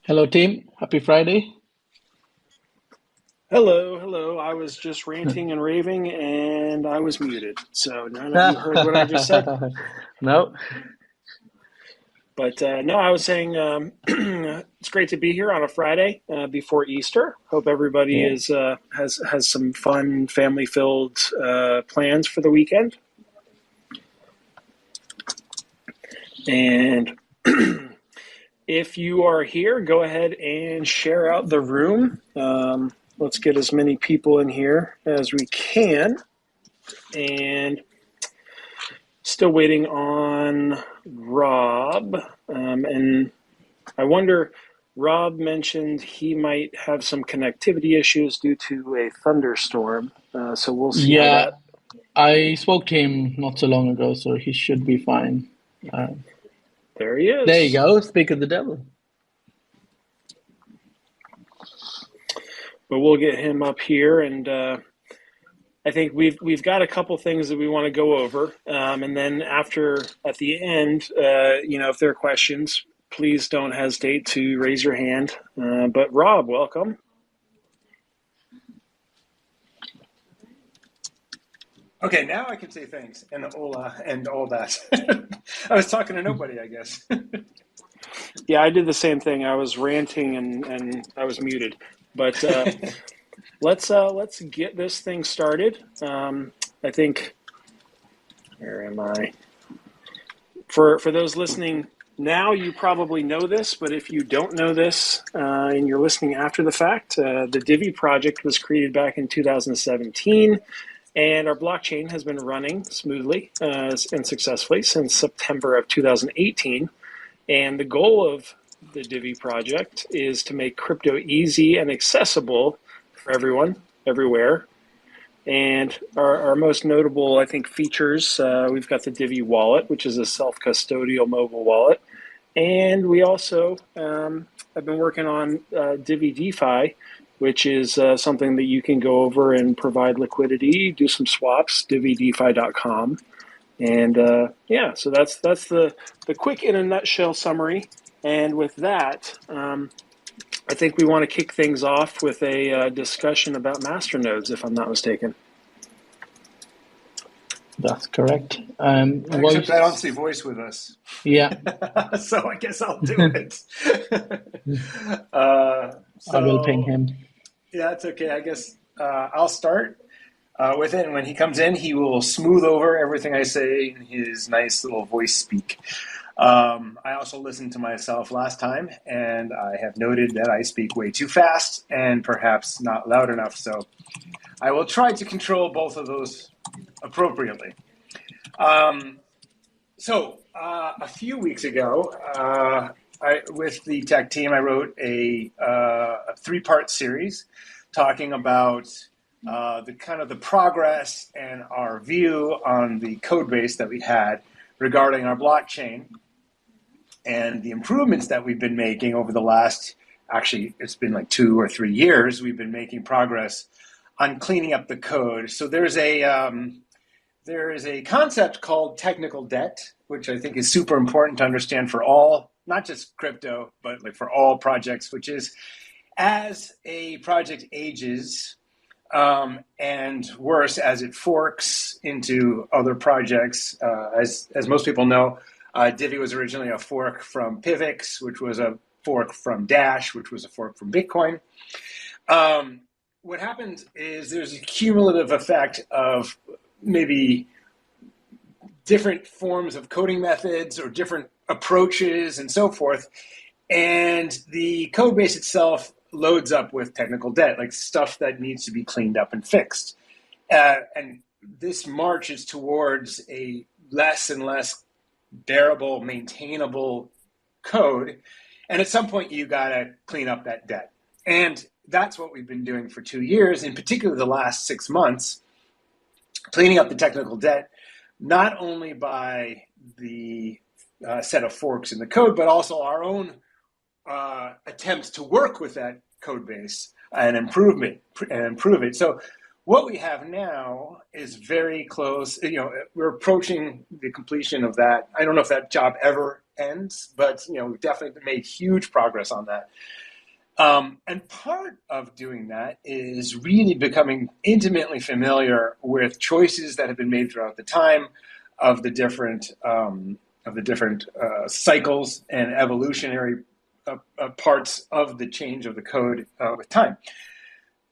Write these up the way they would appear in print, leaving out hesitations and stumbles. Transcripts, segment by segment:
Hello, team. Happy Friday. Hello, hello. I was just ranting and raving and I was muted. So none of you heard what I just said. No, But no, I was saying it's great to be here on a Friday before Easter. Hope everybody yeah, has some fun, family filled plans for the weekend. And if you are here, go ahead and share out the room. Let's get as many people in here as we can. And still waiting on Rob. And I wonder, Rob mentioned he might have some connectivity issues due to a thunderstorm. So we'll see how yeah. that. I spoke to him not so long ago, so he should be fine. Uh, There he there you is. go. Speak of the devil. But we'll get him up here, and I think we've got a couple things that we want to go over, and then after at the end, if there are questions, please don't hesitate to raise your hand. But Rob, welcome. Okay, now I can say thanks and hola and all that. I was talking to nobody, I guess. Yeah, I did the same thing. I was ranting and I was muted. But let's get this thing started. I think where am I? For those listening now, you probably know this, but if you don't know this and you're listening after the fact, the Divi project was created back in 2017, and our blockchain has been running smoothly and successfully since September of 2018. And the goal of the Divi project is to make crypto easy and accessible for everyone, everywhere. And our most notable, I think, features we've got the Divi wallet, which is a self custodial mobile wallet. And we also have been working on Divi DeFi, which is something that you can go over and provide liquidity, do some swaps, dividefi.com. And yeah, so that's the quick in a nutshell summary. And with that, I think we want to kick things off with a discussion about masternodes, if I'm not mistaken. That's correct. Except I don't Voice. see voice with us. Yeah, So I guess I'll do it. uh, I will ping so, him. yeah, it's okay. I guess I'll start with it. And when he comes in, he will smooth over everything I say in his nice little voice speak. I also listened to myself last time, and I have noted that I speak way too fast and perhaps not loud enough. So I will try to control both of those appropriately. Um, a few weeks ago, with the tech team, I wrote a three-part series talking about the progress and our view on the code base that we had regarding our blockchain and the improvements that we've been making over the last, actually, it's been like 2 or 3 years. We've been making progress on cleaning up the code. So there is a concept called technical debt, which I think is super important to understand for all, not just crypto, but like for all projects, which is as a project ages, and worse as it forks into other projects. As most people know, Divi was originally a fork from Pivx, which was a fork from Dash, which was a fork from Bitcoin. What happens is there's a cumulative effect of maybe different forms of coding methods or different approaches and so forth. And the code base itself loads up with technical debt, like stuff that needs to be cleaned up and fixed. And this marches towards a less and less bearable, maintainable code. And at some point, you got to clean up that debt. And that's what we've been doing for 2 years, in particular the last 6 months, cleaning up the technical debt, not only by the set of forks in the code, but also our own attempts to work with that code base and improve it. So what we have now is very close. We're approaching the completion of that. I don't know if that job ever ends, but we've definitely made huge progress on that. And part of doing that is really becoming intimately familiar with choices that have been made throughout the time of the different cycles and evolutionary parts of the change of the code with time.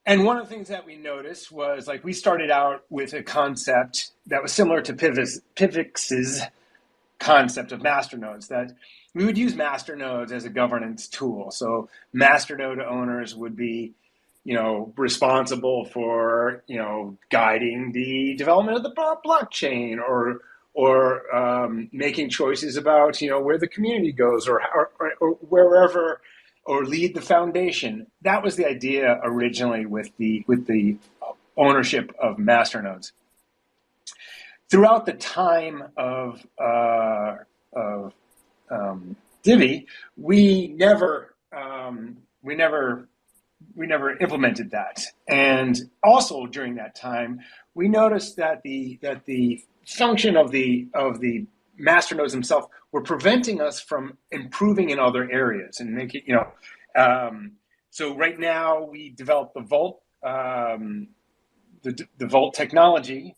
And one of the things that we noticed was, like, we started out with a concept that was similar to Pivx's concept of masternodes, that we would use masternodes as a governance tool. So masternode owners would be, responsible for, guiding the development of the blockchain, or making choices about, where the community goes, or wherever, or lead the foundation. That was the idea originally with the ownership of masternodes. Throughout the time of Divi, we never implemented that. And also during that time, we noticed that the function of the masternodes themselves were preventing us from improving in other areas and making, so right now we developed the Vault, the Vault technology,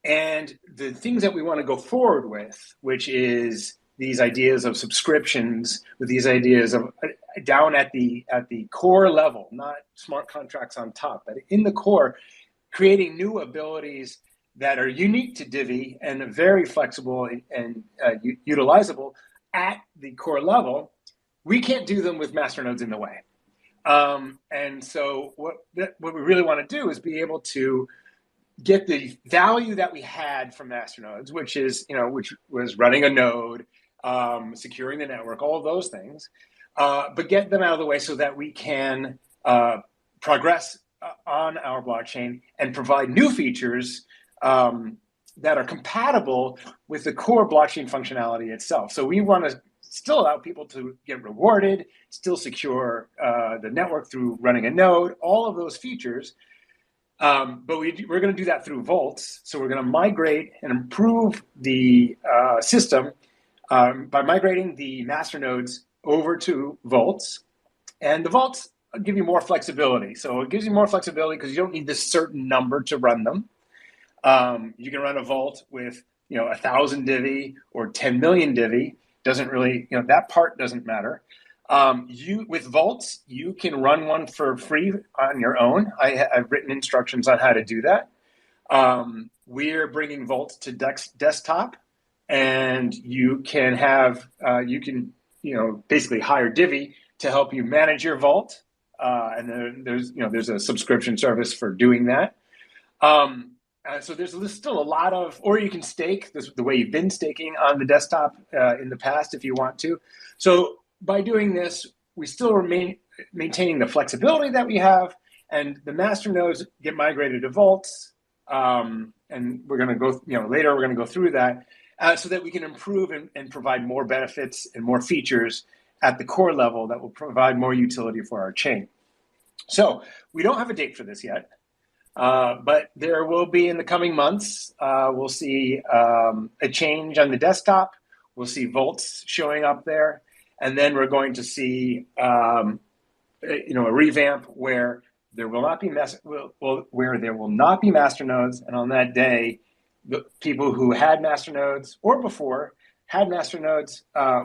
and the things that we want to go forward with, which is these ideas of subscriptions, with these ideas of down at the core level, not smart contracts on top, but in the core, creating new abilities that are unique to Divi and very flexible and utilizable at the core level. We can't do them with masternodes in the way. And so what we really want to do is be able to get the value that we had from masternodes, which was running a node, securing the network, all of those things, but get them out of the way so that we can progress on our blockchain and provide new features that are compatible with the core blockchain functionality itself. So we want to still allow people to get rewarded, still secure the network through running a node, all of those features. But we're going to do that through vaults. So we're going to migrate and improve the system by migrating the masternodes over to vaults. And the vaults give you more flexibility. So it gives you more flexibility because you don't need this certain number to run them. You can run a vault with 1,000 Divi or 10 million Divi. Doesn't really, that part doesn't matter. With vaults, you can run one for free on your own. I've written instructions on how to do that. We're bringing vaults to desktop, and you can have basically hire Divi to help you manage your vault. And then there's a subscription service for doing that. So there's still a lot of, or you can stake the way you've been staking on the desktop in the past if you want to. So by doing this, we still remain maintaining the flexibility that we have, and the masternodes get migrated to vaults. And we're going to go, later we're going to go through that so that we can improve and provide more benefits and more features at the core level that will provide more utility for our chain. So we don't have a date for this yet. But there will be in the coming months. We'll see a change on the desktop. We'll see vaults showing up there, and then we're going to see a revamp where there will not be masternodes, and on that day, the people who had masternodes or before had masternodes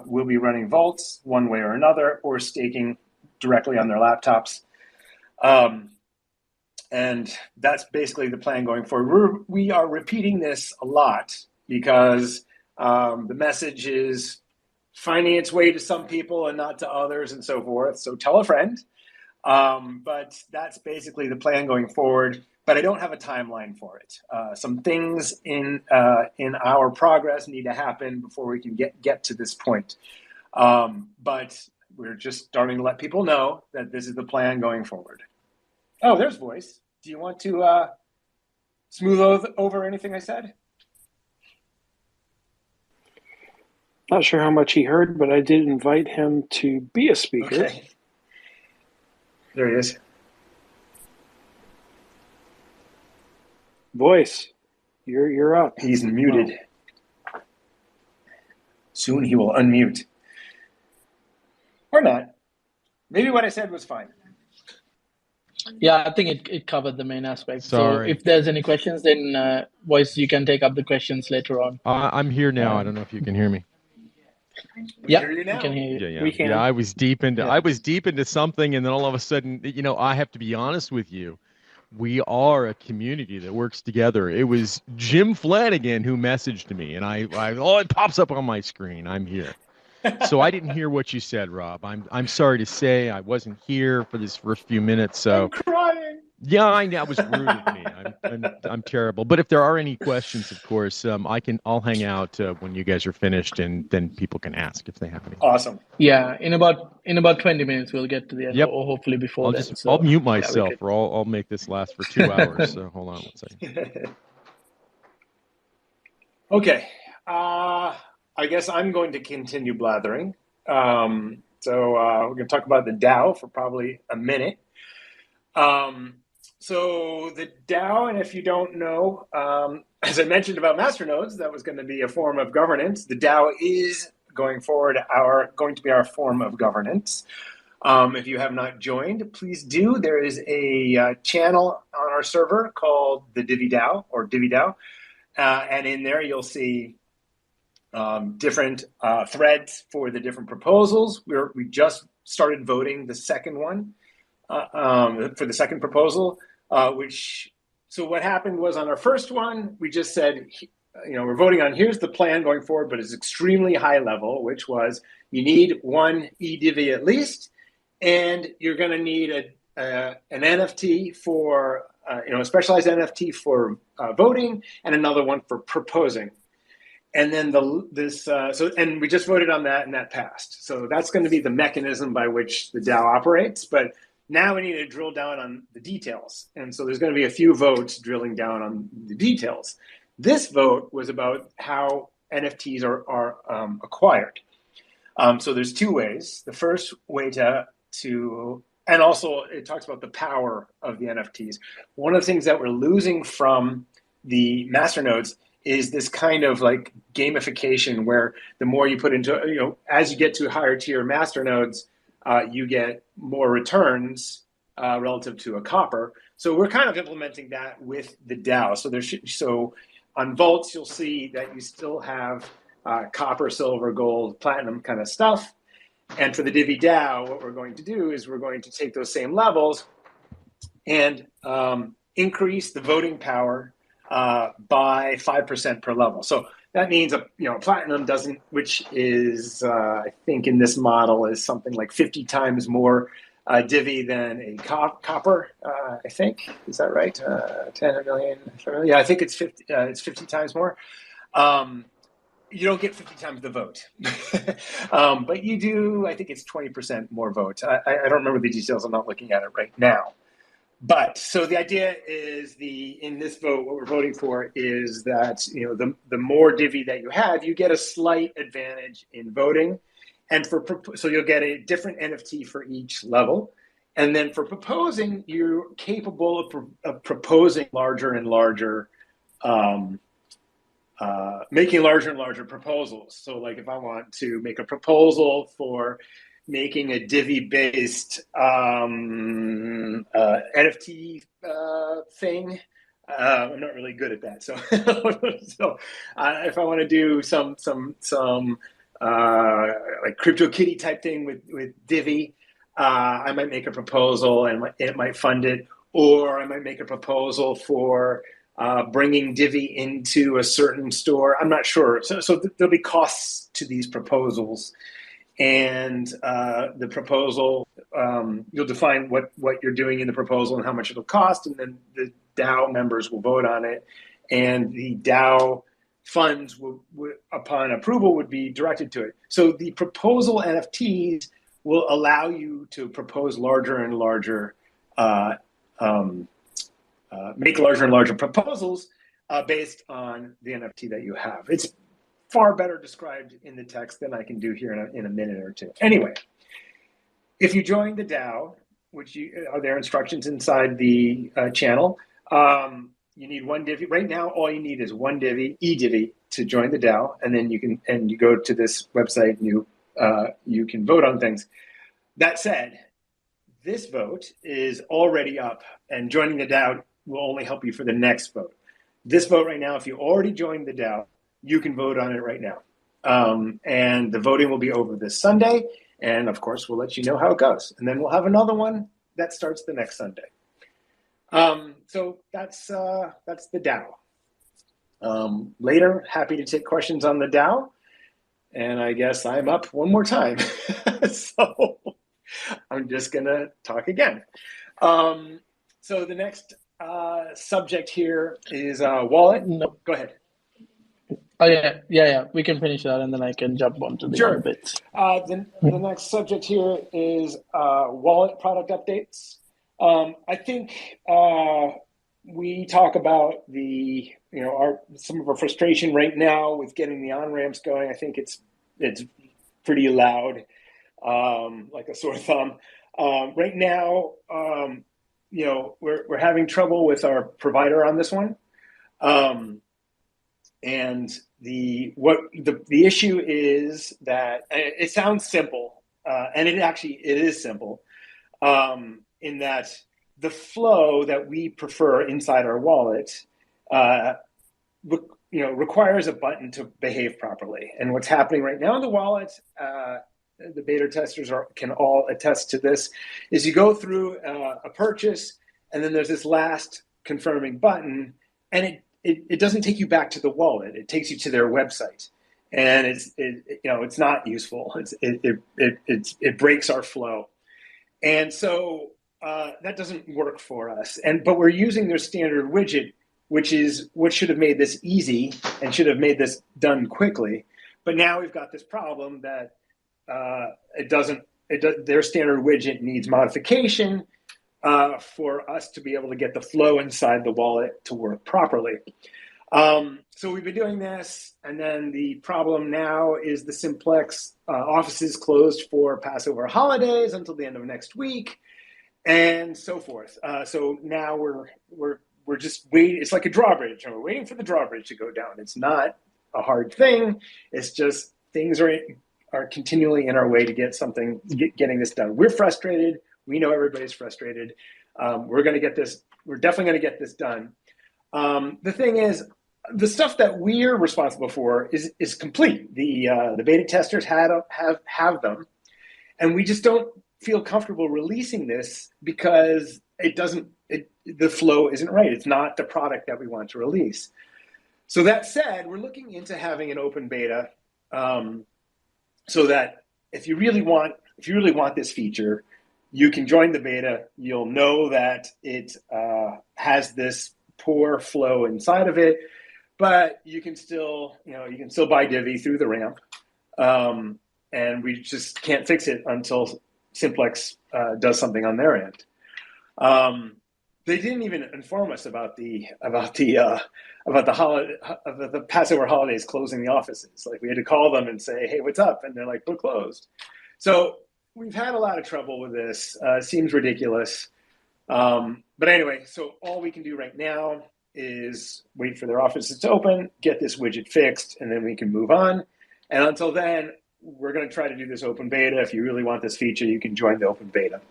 will be running vaults one way or another, or staking directly on their laptops. And that's basically the plan going forward. We are repeating this a lot because the message is finding its way to some people and not to others and so forth. So tell a friend. But that's basically the plan going forward. But I don't have a timeline for it. Some things in our progress need to happen before we can get to this point. But we're just starting to let people know that this is the plan going forward. Oh, there's voice. Do you want to smooth over anything I said? Not sure how much he heard, but I did invite him to be a speaker. Okay. There he is. Voice, you're up. He's muted. Soon he will unmute. Or not. Maybe what I said was fine. Yeah, I think it covered the main aspect. Sorry. So if there's any questions, then Voice, you can take up the questions later on. I'm here now. I don't know if you can hear me. Yeah, hear you now. we can hear you. Yeah. We can. Yeah, I was deep into something, and then all of a sudden, I have to be honest with you. We are a community that works together. It was Jim Flanagan who messaged me, and it pops up on my screen. I'm here. So I didn't hear what you said, Rob. I'm sorry to say I wasn't here for this first few minutes. So I'm crying. Yeah, I know. It was rude of me. I'm terrible. But if there are any questions, of course, I'll hang out when you guys are finished, and then people can ask if they have any. Awesome. Yeah, in about 20 minutes we'll get to the end, Yep. or hopefully before then. I'll mute myself, or I'll make this last for 2 hours. So hold on one second. Okay. I guess I'm going to continue blathering. So we're going to talk about the DAO for probably a minute. So the DAO, and if you don't know, as I mentioned about masternodes, that was going to be a form of governance. The DAO is going forward going to be our form of governance. If you have not joined, please do. There is a channel on our server called the Divi DAO or Divi DAO, and in there you'll see different threads for the different proposals. We just started voting the second one for the second proposal. So what happened was on our first one, we just said, we're voting on here's the plan going forward, but it's extremely high level, which was you need one eDivi at least, and you're going to need an NFT for, a specialized NFT for voting and another one for proposing. And then and we just voted on that, and that passed. So that's going to be the mechanism by which the DAO operates. But now we need to drill down on the details. And so there's going to be a few votes drilling down on the details. This vote was about how NFTs are acquired. So there's two ways. The first way and also it talks about the power of the NFTs. One of the things that we're losing from the masternodes is this kind of like gamification where the more you put into, as you get to higher tier masternodes, you get more returns relative to a copper. So we're kind of implementing that with the DAO. So on vaults, you'll see that you still have copper, silver, gold, platinum kind of stuff. And for the Divi DAO, what we're going to do is we're going to take those same levels and increase the voting power by 5% per level. So that means platinum doesn't, which is I think in this model is something like 50 times more Divi than a copper. I think, is that right? 10 million. Yeah, I think it's 50. It's 50 times more. You don't get 50 times the vote, but you do. I think it's 20% more votes. I don't remember the details. I'm not looking at it right now. But so the idea is in this vote, what we're voting for is that the more Divi that you have, you get a slight advantage in voting, and so you'll get a different NFT for each level, and then for proposing, you're capable of proposing larger and larger, making larger and larger proposals. So like if I want to make a proposal for making a Divi-based NFT thing. I'm not really good at that. So, if I want to do some like CryptoKitty type thing with Divi, I might make a proposal and it might fund it, or I might make a proposal for bringing Divi into a certain store. I'm not sure. So there'll be costs to these proposals. And the proposal, you'll define what you're doing in the proposal and how much it'll cost, and then the DAO members will vote on it, and the DAO funds upon approval would be directed to it. So the proposal NFTs will allow you to propose larger and larger, make larger and larger proposals based on the NFT that you have. It's far better described in the text than I can do here in a minute or two. Anyway, if you join the DAO, which are there instructions inside the channel, you need one Divi. Right now, all you need is one Divi, eDivi, to join the DAO, and then you go to this website and you can vote on things. That said, this vote is already up, and joining the DAO will only help you for the next vote. This vote right now, if you already joined the DAO, you can vote on it right now. And the voting will be over this Sunday. And of course, we'll let you know how it goes. And then we'll have another one that starts the next Sunday. So that's the DAO. Later, happy to take questions on the DAO. And I guess I'm up one more time. So I'm just going to talk again. So the next subject here is wallet. No. Go ahead. Oh, yeah. We can finish that, and then I can jump onto the other bits. The next subject here is wallet product updates. I think we talk about some of our frustration right now with getting the on-ramps going. I think it's pretty loud, like a sore thumb. Right now, we're having trouble with our provider on this one. And the issue is that it sounds simple, and it is simple, in that the flow that we prefer inside our wallet, requires a button to behave properly. And what's happening right now in the wallet, the beta testers can all attest to this, is you go through a purchase, and then there's this last confirming button, and it doesn't take you back to the wallet. It takes you to their website, and it's not useful. It breaks our flow, and so that doesn't work for us. But we're using their standard widget, which is what should have made this easy and should have made this done quickly. But now we've got this problem that their standard widget needs modification for us to be able to get the flow inside the wallet to work properly. So we've been doing this, and then the problem now is the Simplex office is closed for Passover holidays until the end of next week, and so forth. So now we're just waiting. It's like a drawbridge, and we're waiting for the drawbridge to go down. It's not a hard thing. It's just things are continually in our way to getting this done. We're frustrated. We know everybody's frustrated. We're going to get this. We're definitely going to get this done. The thing is, the stuff that we're responsible for is complete. The beta testers have them, and we just don't feel comfortable releasing this because the flow isn't right. It's not the product that we want to release. So that said, we're looking into having an open beta, so that if you really want this feature, you can join the beta. You'll know that it has this poor flow inside of it, but you can still buy Divi through the ramp, and we just can't fix it until Simplex does something on their end. They didn't even inform us about the Passover holidays closing the offices. Like, we had to call them and say, "Hey, what's up?" And they're like, "We're closed." So we've had a lot of trouble with this. It seems ridiculous. But anyway, so all we can do right now is wait for their offices to open, get this widget fixed, and then we can move on. And until then, we're going to try to do this open beta. If you really want this feature, you can join the open beta.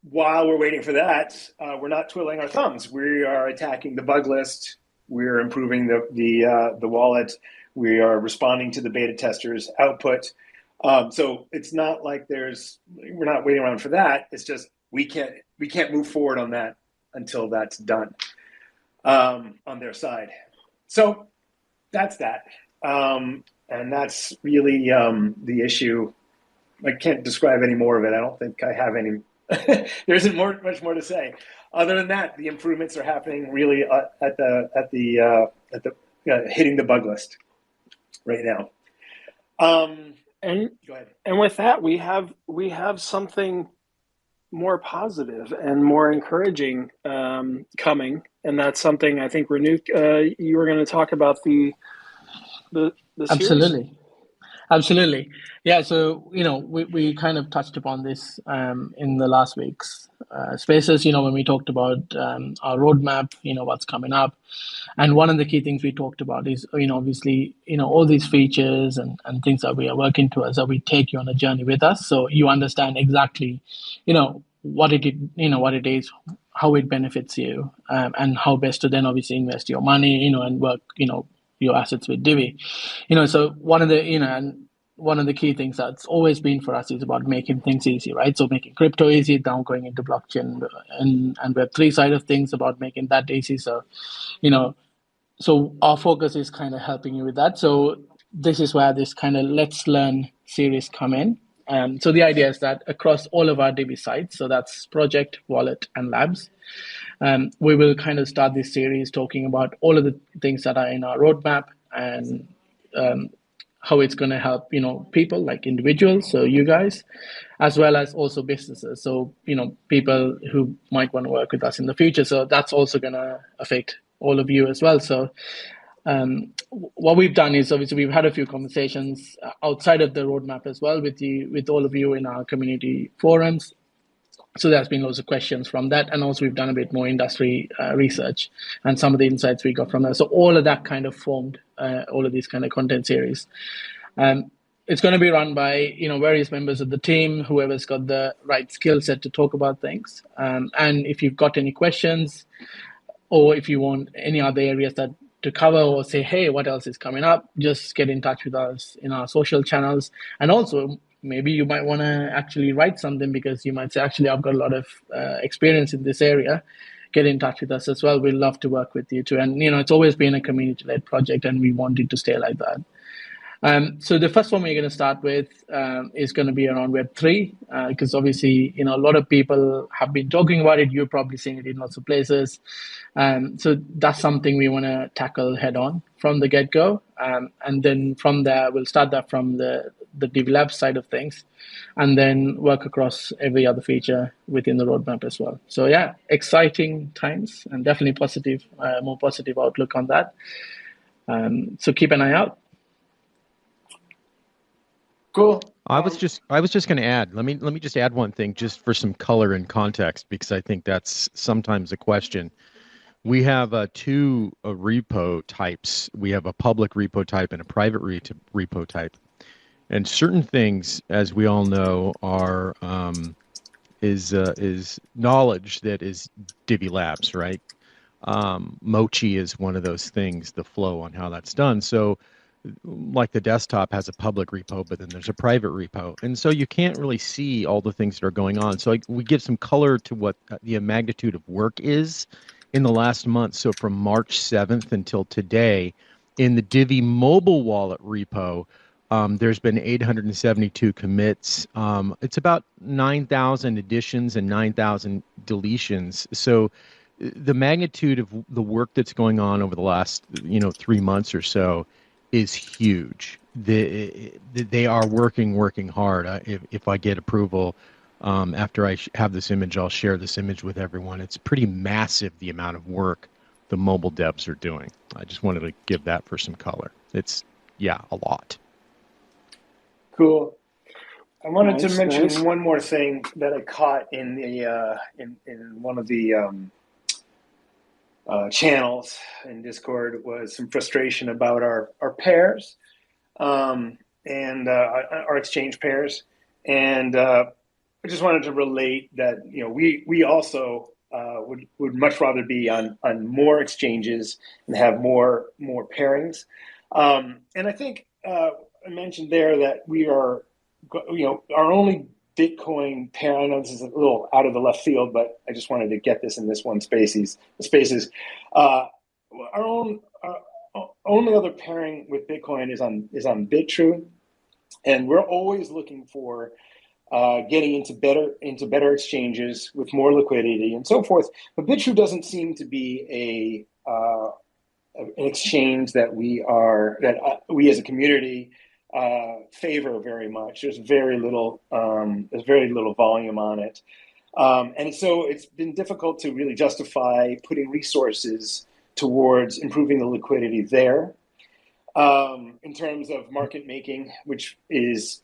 While we're waiting for that, we're not twiddling our thumbs. We are attacking the bug list. We're improving the wallet. We are responding to the beta testers' output. So it's not like we're not waiting around for that. It's just we can't move forward on that until that's done on their side. So that's that. And that's really the issue. I can't describe any more of it. I don't think I have any. There isn't much more to say. Other than that, the improvements are happening really at the hitting the bug list right now. And go ahead. And with that, we have something more positive and more encouraging coming, and that's something I think Renu, you were going to talk about the Absolutely. series? Absolutely. Yeah. So, we kind of touched upon this in the last week's spaces, when we talked about our roadmap, what's coming up. And one of the key things we talked about is, obviously, all these features and things that we are working towards, that we take you on a journey with us. So you understand exactly, what it is, how it benefits you, and how best to then obviously invest your money, and work, your assets with Divi. So one of the key things that's always been for us is about making things easy, right? So making crypto easy, now going into blockchain and Web3 side of things, about making that easy. So, you know, so our focus is kind of helping you with that. So this is where this kind of Let's Learn series come in. So the idea is that across all of our Divi sites, so that's project, wallet, and labs, we will kind of start this series talking about all of the things that are in our roadmap, and how it's going to help people like individuals, so you guys, as well as also businesses, so people who might want to work with us in the future. So that's also going to affect all of you as well. So what we've done is, obviously, we've had a few conversations outside of the roadmap as well with all of you in our community forums. So there's been loads of questions from that, and also we've done a bit more industry research and some of the insights we got from that. So all of that kind of formed all of these kind of content series. It's going to be run by various members of the team, whoever's got the right skill set to talk about things. And if you've got any questions, or if you want any other areas that to cover, or say, hey, what else is coming up, just get in touch with us in our social channels. And also, maybe you might want to actually write something, because you might say, actually, I've got a lot of experience in this area. Get in touch with us as well. We'd love to work with you too. And it's always been a community-led project, and we want it to stay like that. So the first one we're going to start with is going to be around Web3, because obviously, a lot of people have been talking about it. You're probably seeing it in lots of places. So that's something we want to tackle head on from the get-go. And then from there, we'll start that from the Divi Labs side of things, and then work across every other feature within the roadmap as well. So yeah, exciting times, and definitely positive, more positive outlook on that. So keep an eye out. Cool. I was just going to add. Let me just add one thing, just for some color and context, because I think that's sometimes a question. We have two repo types. We have a public repo type and a private repo type. And certain things, as we all know, are is knowledge that is Divi Labs, right? Mochi is one of those things, the flow on how that's done. So, like the desktop has a public repo, but then there's a private repo. And so you can't really see all the things that are going on. So we give some color to what the magnitude of work is in the last month. So from March 7th until today, in the Divi mobile wallet repo, there's been 872 commits. It's about 9,000 additions and 9,000 deletions. So the magnitude of the work that's going on over the last 3 months or so is huge. They are working hard. If I get approval after I have this image, I'll share this image with everyone. It's pretty massive, the amount of work the mobile devs are doing. I just wanted to give that for some color. It's a lot. Cool. I wanted to mention Nice. one more thing that I caught in the in one of the channels in Discord, was some frustration about our pairs and our exchange pairs, and I just wanted to relate that we also would much rather be on more exchanges and have more pairings, and I think I mentioned there that we are our only Bitcoin pair. I know this is a little out of the left field, but I just wanted to get this in this one spaces. Our only other pairing with Bitcoin is on BitTrue, and we're always looking for getting into better exchanges with more liquidity and so forth. But BitTrue doesn't seem to be an exchange that we as a community favor very much. There's very little volume on it, and so it's been difficult to really justify putting resources towards improving the liquidity there. in terms of market making, which has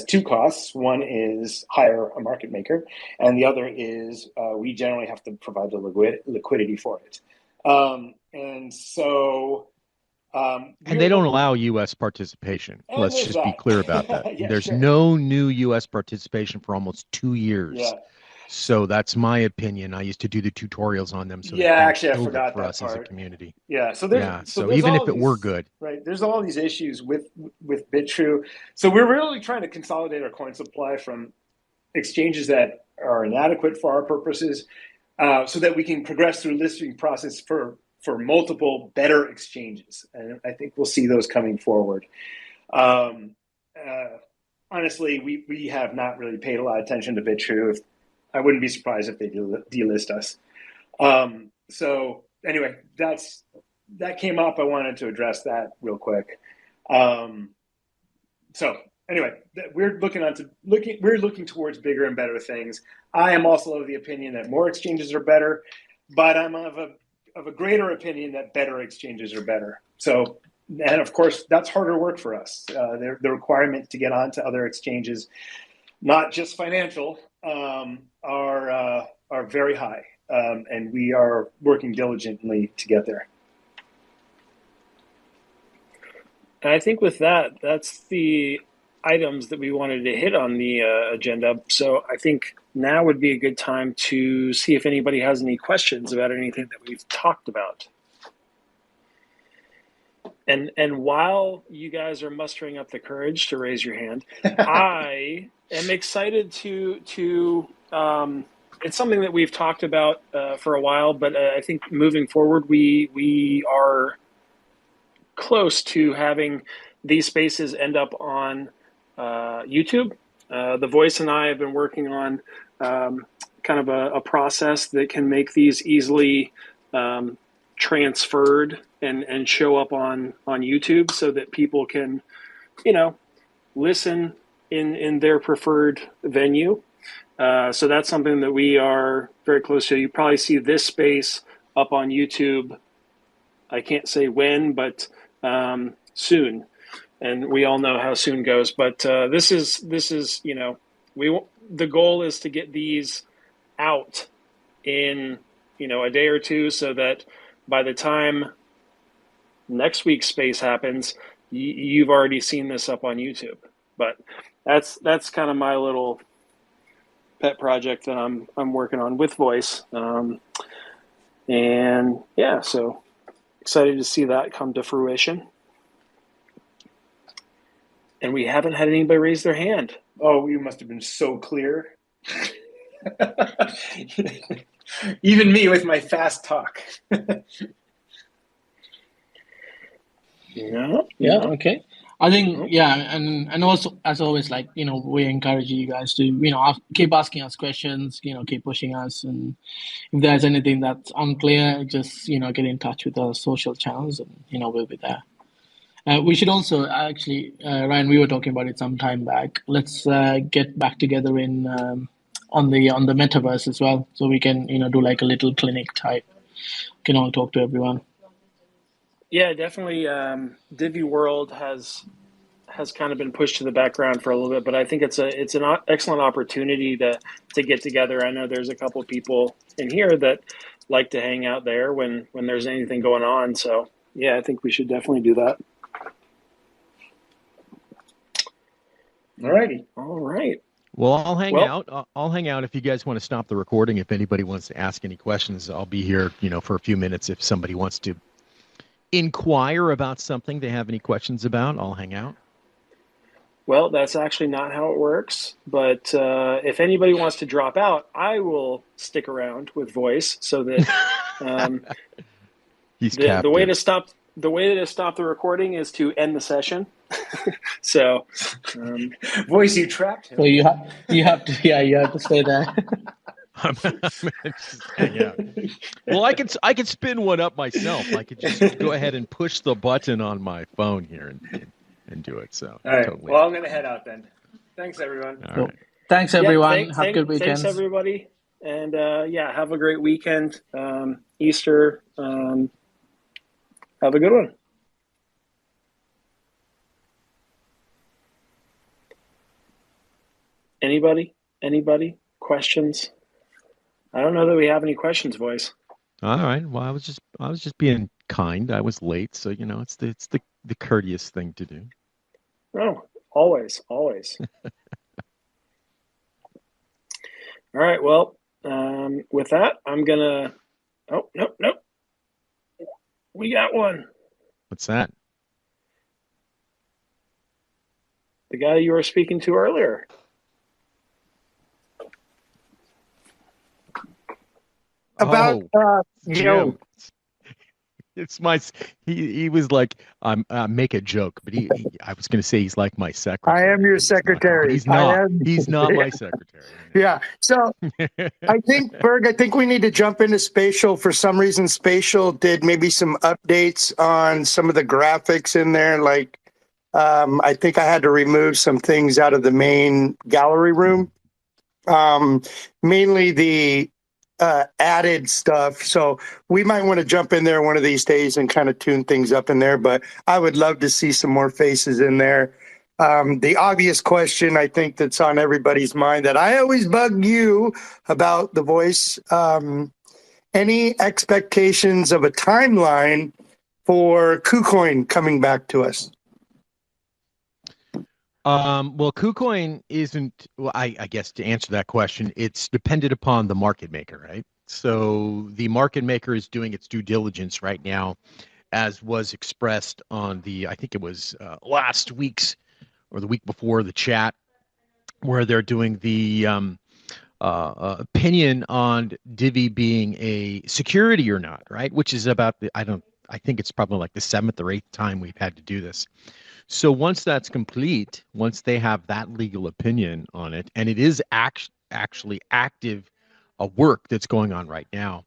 two costs. One is hire a market maker, and the other is we generally have to provide the liquidity for it. And so And they don't allow U.S. participation. Let's just be clear about that. Yeah, There's sure. no new U.S. participation for almost 2 years. Yeah. So that's my opinion. I used to do the tutorials on them. So Yeah, actually, I forgot for that us part. as a community. Yeah. So So there's even all if it these, were good, right? There's all these issues with BitTrue. So we're really trying to consolidate our coin supply from exchanges that are inadequate for our purposes, so that we can progress through listing process for multiple better exchanges. And I think we'll see those coming forward. Honestly, we have not really paid a lot of attention to BitTrue. I wouldn't be surprised if they delist us. So anyway, that came up. I wanted to address that real quick. So anyway, we're looking towards bigger and better things. I am also of the opinion that more exchanges are better, but I'm of a greater opinion that better exchanges are better. So, and of course, that's harder work for us. The requirements to get onto other exchanges, not just financial, are very high, and we are working diligently to get there. And I think with that, that's the items that we wanted to hit on the agenda. So I think now would be a good time to see if anybody has any questions about anything that we've talked about. And while you guys are mustering up the courage to raise your hand, I am excited to it's something that we've talked about for a while, but I think moving forward, we are close to having these spaces end up on YouTube. The Voice and I have been working on kind of a process that can make these easily transferred and show up on YouTube so that people can, listen in their preferred venue. So that's something that we are very close to. You probably see this space up on YouTube. I can't say when, but soon. And we all know how soon goes. But this is the goal is to get these out in a day or two, so that by the time next week's space happens, you've already seen this up on YouTube. But that's kind of my little pet project that I'm working on with Voice, and yeah, so excited to see that come to fruition. And we haven't had anybody raise their hand. Oh, you must have been so clear. Even me with my fast talk. Yeah. Okay. I think, and also, as always, we encourage you guys to, keep asking us questions, keep pushing us. And if there's anything that's unclear, just, get in touch with our social channels and, we'll be there. We should also actually, Ryan, we were talking about it some time back. Let's get back together on the metaverse as well, so we can do like a little clinic type. Can all talk to everyone. Yeah, definitely. Divi World has kind of been pushed to the background for a little bit, but I think it's an excellent opportunity to get together. I know there's a couple of people in here that like to hang out there when there's anything going on. So yeah, I think we should definitely do that. Alrighty. All right. Well, I'll hang out. I'll hang out if you guys want to stop the recording. If anybody wants to ask any questions, I'll be here, for a few minutes. If somebody wants to inquire about something they have any questions about, I'll hang out. Well, that's actually not how it works. But if anybody wants to drop out, I will stick around with Voice so that the way to stop the recording is to end the session. So, Voice, you trapped him. So you have to stay there. I'm just hang out. Well, I could spin one up myself. I could just go ahead and push the button on my phone here and do it. So, all right. Totally. Well, I'm going to head out then. Thanks, everyone. All right. Thanks, everyone. Have a good weekend. Thanks, everybody. And have a great weekend. Easter. Have a good one. Anybody? Questions? I don't know that we have any questions, boys. All right. Well, I was just being kind. I was late, so it's the courteous thing to do. Oh, always. All right. Well, with that, I'm gonna. Oh, nope. We got one. What's that? The guy you were speaking to earlier. About Jim. It's my. He was like, make a joke, but I was going to say he's like my secretary. I am your secretary. He's not. He's not my secretary. Yeah. So I think, Berg, we need to jump into Spatial. For some reason, Spatial did maybe some updates on some of the graphics in there. Like, I think I had to remove some things out of the main gallery room. Mainly the added stuff. So we might want to jump in there one of these days and kind of tune things up in there. But I would love to see some more faces in there. The obvious question I think that's on everybody's mind that I always bug you about the voice. Any expectations of a timeline for KuCoin coming back to us? Well, KuCoin isn't. Well, I guess to answer that question, it's dependent upon the market maker, right? So the market maker is doing its due diligence right now, as was expressed on I think it was last week's or the week before the chat, where they're doing the opinion on Divi being a security or not, right? Which is about I think it's probably like the 7th or 8th time we've had to do this. So once that's complete, once they have that legal opinion on it, and it is actually active work that's going on right now,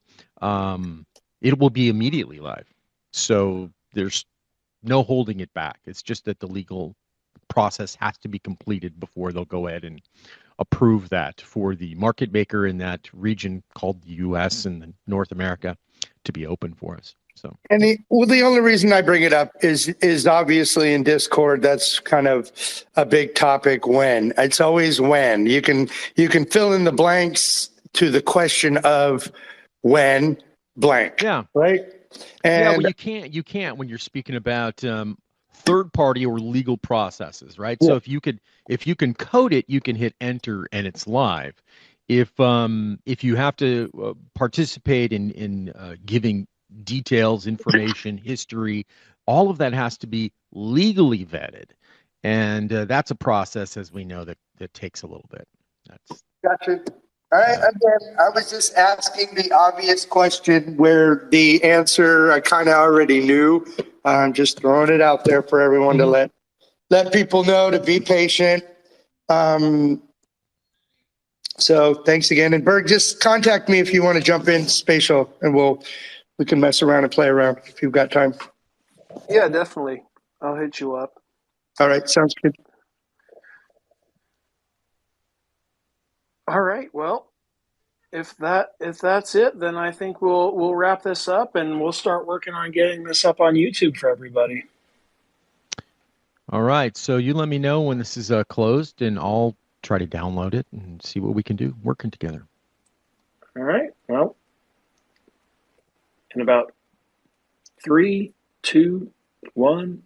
it will be immediately live. So there's no holding it back. It's just that the legal process has to be completed before they'll go ahead and approve that for the market maker in that region called the U.S. and North America to be open for us. So, and the only reason I bring it up is obviously in Discord. That's kind of a big topic. When it's always when you can fill in the blanks to the question of when blank. Yeah. Right. And well, you can't when you're speaking about third party or legal processes, right? Yeah. So if you can code it, you can hit enter and it's live. If you have to participate in giving details, information, history, all of that has to be legally vetted, and that's a process, as we know, that takes a little bit. Gotcha. All right. Again, I was just asking the obvious question where the answer I kind of already knew. I'm just throwing it out there for everyone to let people know to be patient. So thanks again. And Berg, just contact me if you want to jump in Spatial, and we can mess around and play around if you've got time. Yeah, definitely. I'll hit you up. All right. Sounds good. All right. Well, if that's it, then I think we'll wrap this up and we'll start working on getting this up on YouTube for everybody. All right. So you let me know when this is closed, and I'll try to download it and see what we can do working together. All right. Well, in about 3, 2, 1,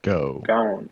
go. Gone.